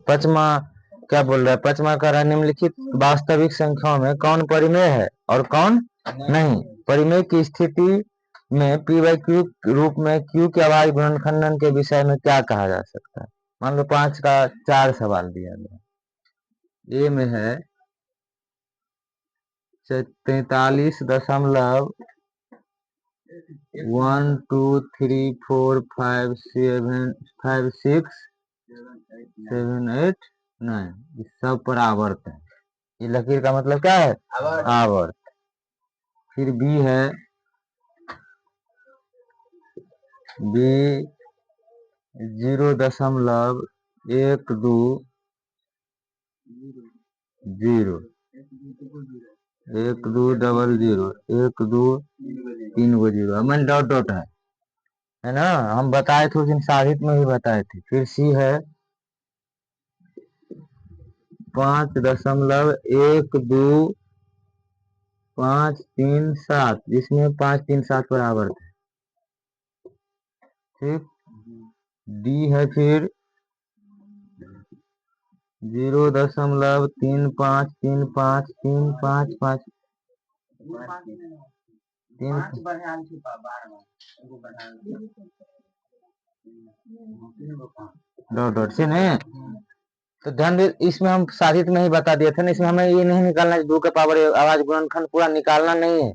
पचमा क्या बोल रहा है? पचमा कह रहा है निम्नलिखित वास्तविक संख्याओं में कौन परिमेय है और कौन नहीं। परिमेय की स्थिति में पी बाई क्यू रूप में क्यू के अभाज्य गुणनखंडन के विषय में क्या कहा जा सकता है? मान लो 5 का 4 सवाल दिया गया। ए में है 43.1234567 6 7 8 9 इस सब पर आवर्त है। ये लकीर का मतलब क्या है? आवर्त। फिर बी है बी 0.120 1200 1230 मैंने डॉट डॉट है ना, हम बताए थे उस दिन साहित्य में भी बताए थे। फिर सी है 5.12537 जिसमें 537 बराबर है। ठीक। डी है फिर 0.353535 डॉट डॉट से नहीं। तो ध्यान दे, इसमें हम साधित में ही बता दिए थे ना, इसमें हमें ये नहीं निकालना है 2 के पावर आवाज गुणनखंड पूरा निकालना नहीं है,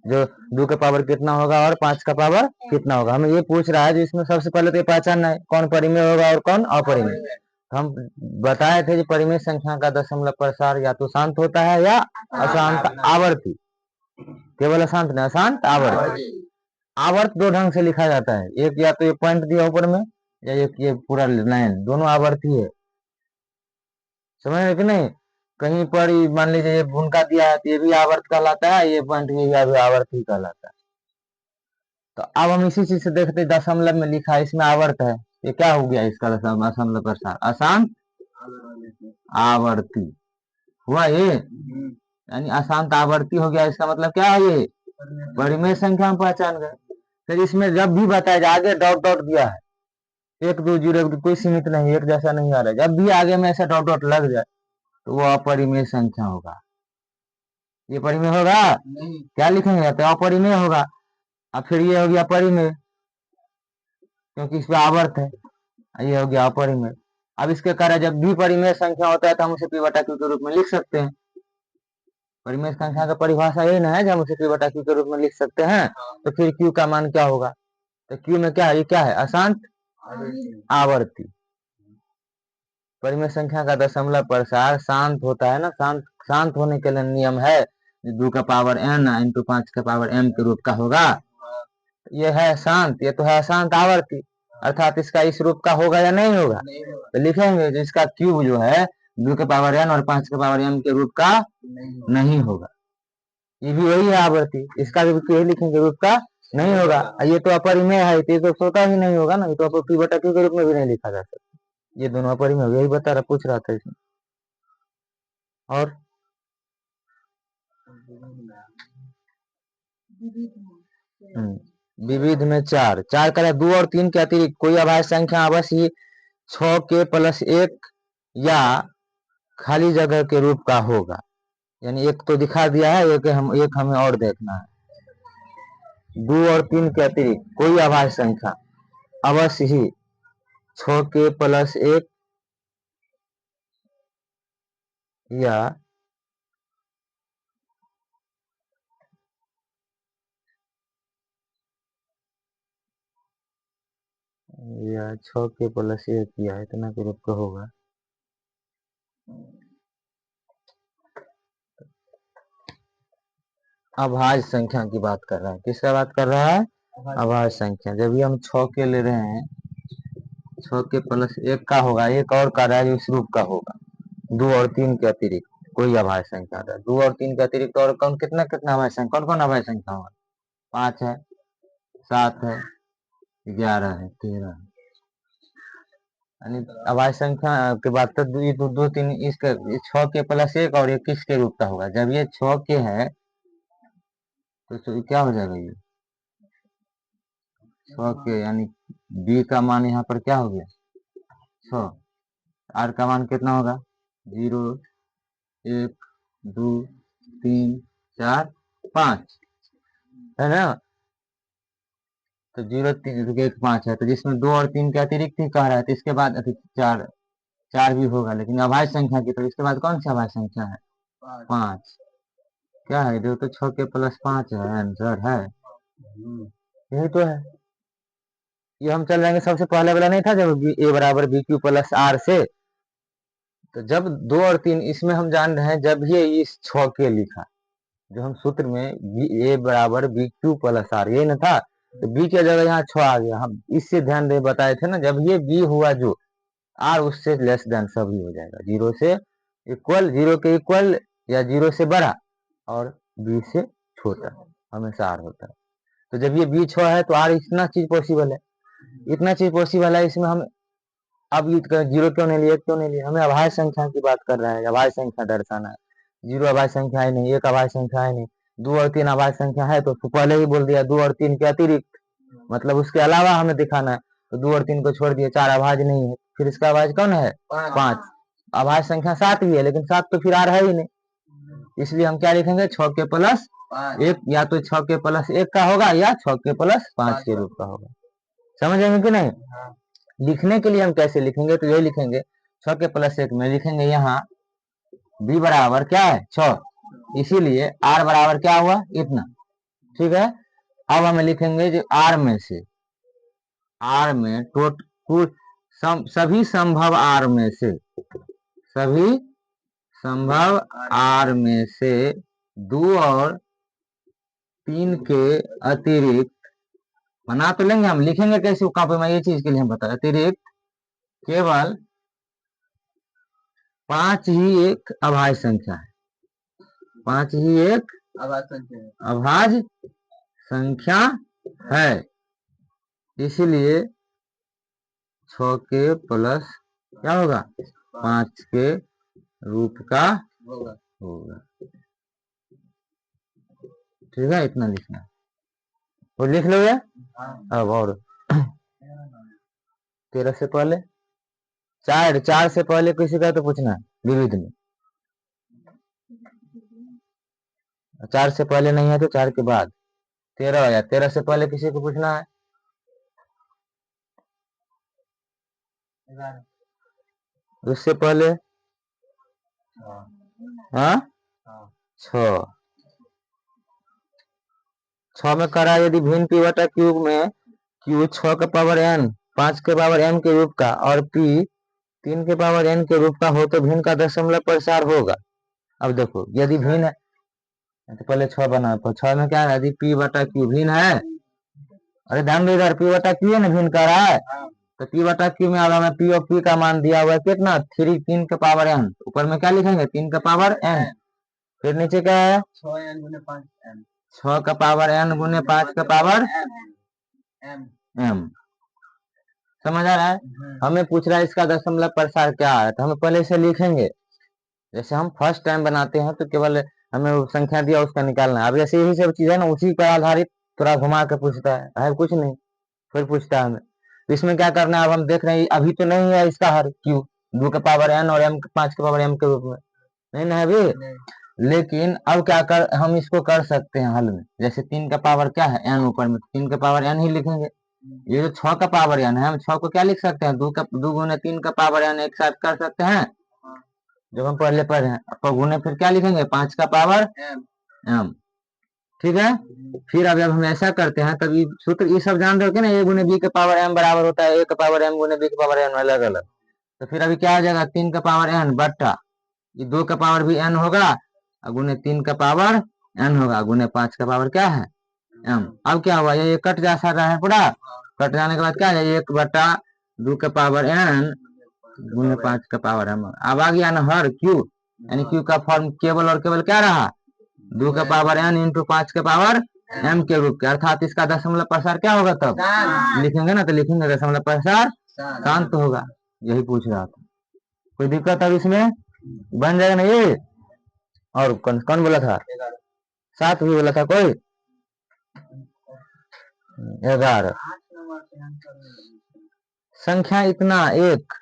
जो 2 का पावर कितना होगा और 5 का पावर कितना होगा। हमें ये पूछ रहा है जो इसमें सबसे पहले तो ये पहचानना है कौन परिमेय होगा और कौन अपरिमेय। हम बताए थे कि परिमेय संख्या का दशमलव प्रसार या तो शांत होता है या अशांत आवर्ती। केवल अशांत नहीं, अशांत आवर्ती। आवर्त दो ढंग से लिखा जाता है, एक या तो ये पॉइंट दिया ऊपर में या एक ये पूरा लाइन, दोनों आवर्ती है। समझ रहे कि नहीं? कहीं पर मान लीजिए ये भूनका दिया है तो ये भी आवर्त कहलाता है, ये पॉइंट भी आवर्त ही कहलाता है। तो अब हम इसी चीज से देखते, दशमलव में लिखा है इसमें आवर्त है, ये क्या हो गया इसका दशमलव प्रसार? अशांत आवर्ती हुआ ये, यानी अशांत आवर्ती हो गया। इसका मतलब क्या है? ये परिमेय संख्या हम पहचान गए। फिर इसमें जब भी बताया जाए आगे डॉट डॉट दिया है 1 2 0 कोई सीमित नहीं, एक जैसा नहीं आ रहा है, जब भी आगे में ऐसा डॉट डॉट लग जाए तो वो अपरिमेय संख्या होगा। ये परिमेय होगा क्या लिखेंगे? तो अपरिमेय होगा। अब फिर ये हो गया परिमेय क्योंकि इस पे आवर्त है, ये हो गया अपरिमेय। अब इसके कारण जब भी परिमेय संख्या होता है तो हम उसे पी बटा क्यू के रूप में लिख सकते हैं। परिमेय संख्या का परिभाषा यही ना है जब हम उसे पी बटा क्यू के रूप में लिख सकते हैं। तो फिर क्यू का मान क्या होगा? तो क्यू में क्या है? ये क्या है? अशांत आवर्ती। परिमेय संख्या का दशमलव प्रसार शांत होता है ना, शांत होने के लिए नियम है 2 का पावर n इंटू 5 का पावर m के रूप का होगा। ये है शांत, ये तो है अशांत आवर्ती, अर्थात इसका इस रूप का होगा या नहीं होगा? तो लिखेंगे जिसका क्यूब जो है 2 के पावर n और 5 के पावर m के रूप का नहीं होगा। ये भी वही है आवर्ती, इसका भी क्यों लिखेंगे? रूप का नहीं होगा। ये तो अपरिमेय है, तो ये तो सोता ही नहीं होगा ना, ये तो पी बटा क्यू के रूप में भी नहीं लिखा जा सकता। ये दोनों अपरिमेय हो, यही बता रहा, पूछ रहा था इसमें। और विविध में 4 करे 2 और 3 के अतिरिक्त कोई अभाज्य संख्या अवश्य ही 6 के प्लस 1 या खाली जगह के रूप का होगा। यानी एक तो दिखा दिया है, एक हमें और देखना है। 2 और 3 के अतिरिक्त कोई अभाज्य संख्या अवश्य ही 6 के प्लस 1 या 6 के प्लस 1 या इतना के रूप का होगा। अभाज्य संख्या की बात कर रहा है। किसका बात कर रहा है? अभाज्य संख्या। जब भी हम 6 के ले रहे हैं, 6 के प्लस 1 का होगा, एक और का रहा इस रूप का होगा। 2 और 3 के अतिरिक्त कोई अभाज्य संख्या है, 2 और 3 के अतिरिक्त और कौन कितना कितना अभाज्य संख्या, कौन कौन अभाज्य संख्या होगा? 5 है, 7 है, 11 है, 13 है। यानी अभाज्य संख्या के बाद तो 2 2 3 इसके 6 के प्लस 1 और 21 के रूप का होगा। जब ये 6 के है तो क्या हो जाएगा? ये 6 के यानी बी का मान यहाँ पर क्या हो गया? 6। आर का मान कितना होगा 0 1 2 3 4 5 है ना। तो 0 3 1 5 है, तो जिसमें 2 और 3 के अतिरिक्त ही कह रहा है, तो इसके बाद चार चार भी होगा, लेकिन अभाज्य संख्या की, तो इसके बाद कौन सी अभाज्य संख्या है 5। क्या है जो, तो 6 के प्लस 5 है आंसर है, यही तो है। ये हम चल जाएंगे सबसे पहले वाला नहीं था जब ए बराबर बी क्यू प्लस आर से, तो जब 2 और 3 इसमें हम जान रहे हैं, जब ये इस 6 के लिखा जो हम सूत्र में ए बराबर बी क्यू प्लस आर ये न था, तो बी की जगह यहाँ 6 आ गया। हम इससे ध्यान दे बताए थे ना, जब ये बी हुआ जो आर उससे लेस देन सभी हो जाएगा, 0 से इक्वल, 0 के इक्वल या 0 से बड़ा और बी से छोटा हमेशा आर होता है। तो जब ये बी 6 है तो आर इतना चीज पॉसिबल है, इतना चीज पॉसिबल है। इसमें हम अब 0 क्यों नहीं लिए, क्यों नहीं लिए, हमें अभाज्य संख्या की बात कर रहा है, अभाज्य संख्या दर्शाना है। 0 अभाज्य संख्या है नहीं, 1 अभाज्य संख्या है नहीं, 2 और 3 अभाज्य संख्या है, तो पहले ही बोल दिया 2 और 3 के अतिरिक्त, मतलब उसके अलावा हमें दिखाना है। तो 2 और 3 को छोड़ दिए, 4 अभाज्य नहीं है, फिर इसका अभाज्य कौन है 5। अभाज्य संख्या 7 भी है, लेकिन 7 तो फिर आ रहा ही नहीं, इसलिए हम क्या लिखेंगे 6 के प्लस 1, या तो 6 के प्लस 1 का होगा या 6 के प्लस 5 के रूप का होगा। समझेंगे कि नहीं। लिखने के लिए हम कैसे लिखेंगे, तो यही लिखेंगे 6 के प्लस 1 में लिखेंगे यहाँ b बराबर क्या है 6, इसीलिए r बराबर क्या हुआ इतना, ठीक है। अब हमें लिखेंगे जो r में से, r में कुछ सभी संभव r में से, सभी संभव r में से 2 और 3 के अतिरिक्त, बना तो लेंगे हम, लिखेंगे कैसे कॉपी में, ये चीज के लिए हम बता, अतिरिक्त केवल 5 ही एक अभाज्य संख्या है, 5 ही एक अभाज्य संख्या है, इसलिए 6 के प्लस क्या होगा 5 के रूप का होगा। ठीक है, इतना लिखना, वो लिख लोगे। अब और 13 से पहले 4 से पहले किसी का तो पूछना है विविध में, 4 से पहले नहीं है तो 4 के बाद 13 या 13 से पहले किसी को पूछना है, उससे पहले हाँ 6 में करा, यदि भिन्न पी बटा क्यूब में क्यू 6 का पावर n 5 के पावर m के रूप का और p 3 के पावर n के रूप का हो तो भिन्न का दशमलव प्रसार होगा। अब देखो यदि भिन्न है तो पहले 6 बना, 6 में क्या है, यदि p बटा क्यू भिन्न है, अरे ध्यान दो इधर, p बटा क्यू है ना भिन्न कर रहा है, तो p बटा क्यू में अब हमें p और p का मान दिया हुआ है कितना 3 के पावर n, ऊपर में क्या लिखेंगे 3 का पावर n, फिर नीचे क्या है 6 का पावर n गुने 5 का पावर m। समझ आ रहा है। हमें पूछ रहा है इसका दशमलव प्रसार क्या है, तो हमें पहले इसे लिखेंगे, जैसे हम फर्स्ट टाइम बनाते हैं तो केवल हमें संख्या दिया उसका निकालना है। अब जैसे यही सब चीज है ना, उसी पर आधारित थोड़ा घुमा के पूछता है कुछ नहीं, फिर पूछता है हमें, तो इसमें क्या करना है, अब हम देख रहे हैं अभी तो नहीं है इसका हर क्यू 2 के पावर n और m 5 के पावर m के रूप में नहीं ना अभी, लेकिन अब क्या कर हम इसको कर सकते हैं हल में, जैसे 3 का पावर क्या है n, ऊपर में 3 का पावर n ही लिखेंगे। ये जो 6 का पावर n है, हम 6 को क्या लिख सकते हैं 2 गुने 3 का पावर n एक साथ कर सकते हैं, जब हम पहले पढ़े हैं। अब गुने फिर क्या लिखेंगे 5 का पावर m, ठीक है। फिर अब जब हम ऐसा करते हैं तब सूत्र ये सब जान रहे हो ना, a गुने b के पावर m बराबर होता है a का पावर m गुने b के पावर n अलग अलग, तो फिर अभी क्या आ जाएगा 3 का पावर n बट्टा ये 2 का पावर भी n होगा, गुने 3 का पावर n होगा, गुने 5 का पावर क्या है m। अब क्या हुआ, ये कट जा रहा है पूरा, कट जाने के बाद क्या है 1 बटा 2 का पावर n गुने 5 का पावर m। अब आ गया ना हर q, यानी q का फॉर्म केवल और केवल क्या रहा 2 का पावर n इंटू 5 के पावर m के रूप के, अर्थात इसका दशमलव प्रसार क्या होगा, तब लिखेंगे ना तो लिखेंगे दशमलव प्रसार शांत होगा। यही पूछ रहा था, कोई दिक्कत अब इसमें बन जाएगा ना ये। और कौन बोला था 7 भी बोला था कोई, 11 संख्या इतना एक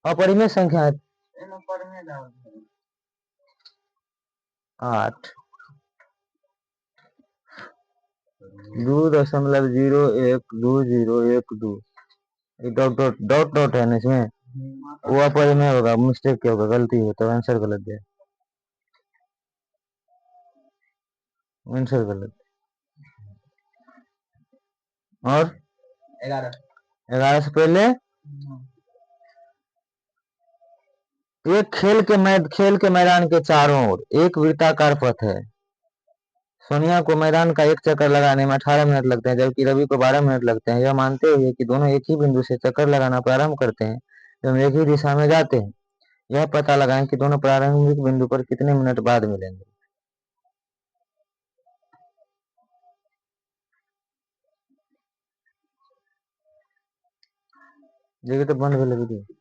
अपरिमेय संख्या है 8 2.012012 डॉट डॉट डॉट डॉट है ना इसमें, वो अपरिमेय होगा, मिस्टेक क्या होगा, गलती हो तो आंसर गलत दिया, आंसर गलत। और 11 से पहले एक खेल के मैदान के चारों ओर एक वृत्ताकार पथ है। सोनिया को मैदान का एक चक्कर लगाने में 18 मिनट लगते हैं, जबकि रवि को 12 मिनट लगते हैं। यह मानते हुए कि दोनों एक ही बिंदु से चक्कर लगाना प्रारंभ करते हैं एवं एक ही दिशा में जाते हैं, यह पता लगाएं कि दोनों प्रारंभिक बिंदु पर कितने मिनट बाद मिलेंगे। देखिए तो बंद हो लगी थी।